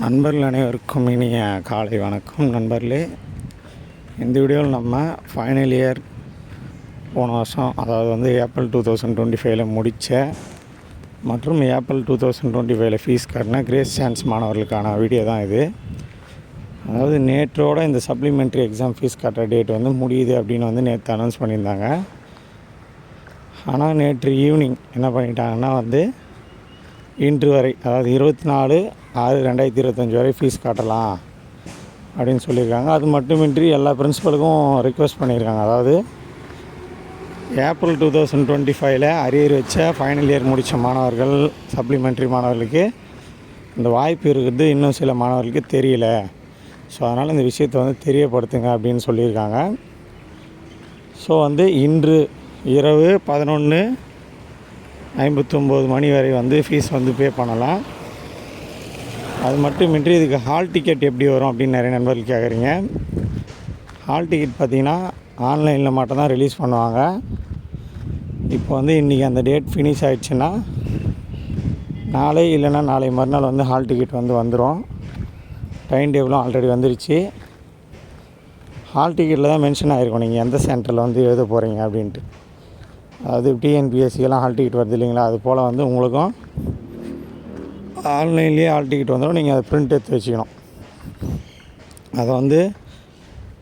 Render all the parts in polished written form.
நண்பர்கள் அனைவருக்கும் இனிய காலை வணக்கம் நண்பர்களே. இந்த வீடியோவில் நம்ம ஃபைனல் இயர் போன வருஷம், அதாவது வந்து ஏப்ரல் 2025 முடித்த மற்றும் ஏப்ரல் 2025 ஃபீஸ் கட்டின கிரேஸ் சான்ஸ் மாணவர்களுக்கான வீடியோ தான் இது. அதாவது நேற்றோட இந்த சப்ளிமெண்ட்ரி எக்ஸாம் ஃபீஸ் கட்டுற டேட் வந்து முடியுது அப்படின்னு வந்து நேற்று அனௌன்ஸ் பண்ணியிருந்தாங்க. ஆனால் நேற்று ஈவினிங் என்ன பண்ணிட்டாங்கன்னா வந்து இன்று வரை, அதாவது 24/6/2025 வரை ஃபீஸ் கட்டலாம் அப்படின்னு சொல்லியிருக்காங்க. அது மட்டுமின்றி எல்லா பிரின்ஸிபலுக்கும் ரிக்வெஸ்ட் பண்ணியிருக்காங்க. அதாவது ஏப்ரல் 2025 அரியர் வச்ச ஃபைனல் இயர் முடித்த மாணவர்கள், சப்ளிமெண்ட்ரி மாணவர்களுக்கு இந்த வாய்ப்பு இருக்குது, இன்னும் சில மாணவர்களுக்கு தெரியல. ஸோ அதனால் இந்த விஷயத்தை வந்து தெரியப்படுத்துங்க அப்படின்னு சொல்லியிருக்காங்க. ஸோ வந்து இன்று இரவு 11:59 மணி வரை வந்து ஃபீஸ் வந்து பே பண்ணலாம். அது மட்டுமின்றி இதுக்கு ஹால் டிக்கெட் எப்படி வரும் அப்படின்னு நிறைய நண்பர்கள் கேட்குறீங்க. ஹால் டிக்கெட் பார்த்திங்கன்னா ஆன்லைனில் மட்டும்தான் ரிலீஸ் பண்ணுவாங்க. இப்போ வந்து இன்றைக்கி அந்த டேட் ஃபினிஷ் ஆகிடுச்சுன்னா நாளை இல்லைன்னா நாளை மறுநாள் வந்து ஹால் டிக்கெட் வந்து வந்துடும். டைம் டேபிளும் ஆல்ரெடி வந்துருச்சு. ஹால் டிக்கெட்டில் தான் மென்ஷன் ஆகிருக்கும் நீங்கள் எந்த சென்டரில் வந்து எழுத போகிறீங்க அப்படின்ட்டு. அது டிஎன்பிஎஸ்சிக்கெல்லாம் ஹால் டிக்கெட் வருது இல்லைங்களா, அது போல் வந்து உங்களுக்கும் ஆன்லைன்லேயே ஹால் டிக்கெட் வந்துடும். நீங்கள் அதை பிரிண்ட் எடுத்து வச்சுக்கணும். அதை வந்து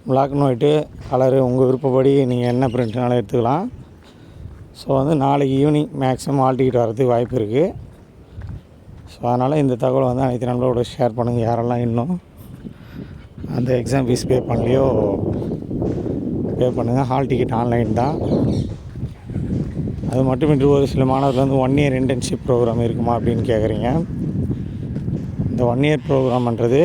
பிளாக் அண்ட் ஒயிட்டு, கலரு உங்கள் விருப்பப்படி நீங்கள் என்ன பிரிண்ட்னாலும் எடுத்துக்கலாம். ஸோ வந்து நாளைக்கு ஈவினிங் மேக்ஸிமம் ஹால் டிக்கெட் வரதுக்கு வாய்ப்பு இருக்குது. ஸோ அதனால் இந்த தகவலை வந்து அனைத்து நண்பர்களோட ஷேர் பண்ணுங்கள். யாரெல்லாம் இன்னும் அந்த எக்ஸாம் ஃபீஸ் பே பண்ணலையோ பே பண்ணுங்கள். ஹால் டிக்கெட் ஆன்லைன் தான். அது மட்டுமின்றி ஒரு சில மாணவர்கள் வந்து 1 இயர் இன்டர்ன்ஷிப் ப்ரோக்ராம் இருக்குமா அப்படின்னு கேட்குறீங்க. இந்த 1 இயர் ப்ரோக்ராம்ன்றது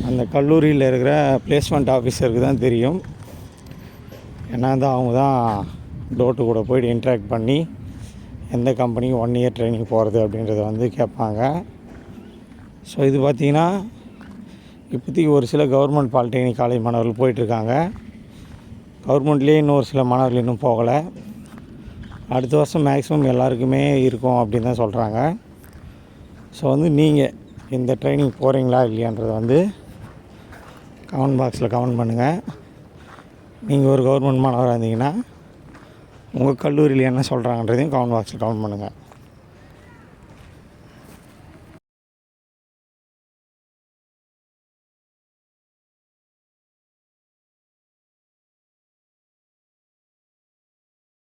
அந்த கல்லூரியில் இருக்கிற பிளேஸ்மெண்ட் ஆஃபீஸருக்கு தான் தெரியும். ஏன்னா தான் அவங்க தான் டோட்டு கூட போய்ட்டு இன்ட்ராக்ட் பண்ணி எந்த கம்பெனிக்கு 1 இயர் ட்ரைனிங் போகிறது அப்படின்றத வந்து கேட்பாங்க. ஸோ இது பார்த்திங்கன்னா இப்போதைக்கு ஒரு சில கவர்மெண்ட் பாலிடெக்னிக் காலேஜ் மாணவர்கள் போயிட்டுருக்காங்க. கவர்மெண்ட்லேயே இன்னும் ஒரு சில மாணவர்கள் இன்னும் போகலை. அடுத்த வருஷம் மேக்ஸிமம் எல்லாருக்குமே இருக்கும் அப்படின்னு தான் சொல்கிறாங்க. ஸோ வந்து நீங்கள் இந்த ட்ரைனிங் போகிறீங்களா இல்லையான்றதை வந்து கமெண்ட் பாக்ஸில் கமெண்ட் பண்ணுங்கள். நீங்கள் ஒரு கவர்மெண்ட் மாணவராக இருந்தீங்கன்னா உங்கள் கல்லூரியில் என்ன சொல்கிறாங்கன்றதையும் கமெண்ட் பாக்ஸில் கமெண்ட் பண்ணுங்கள்.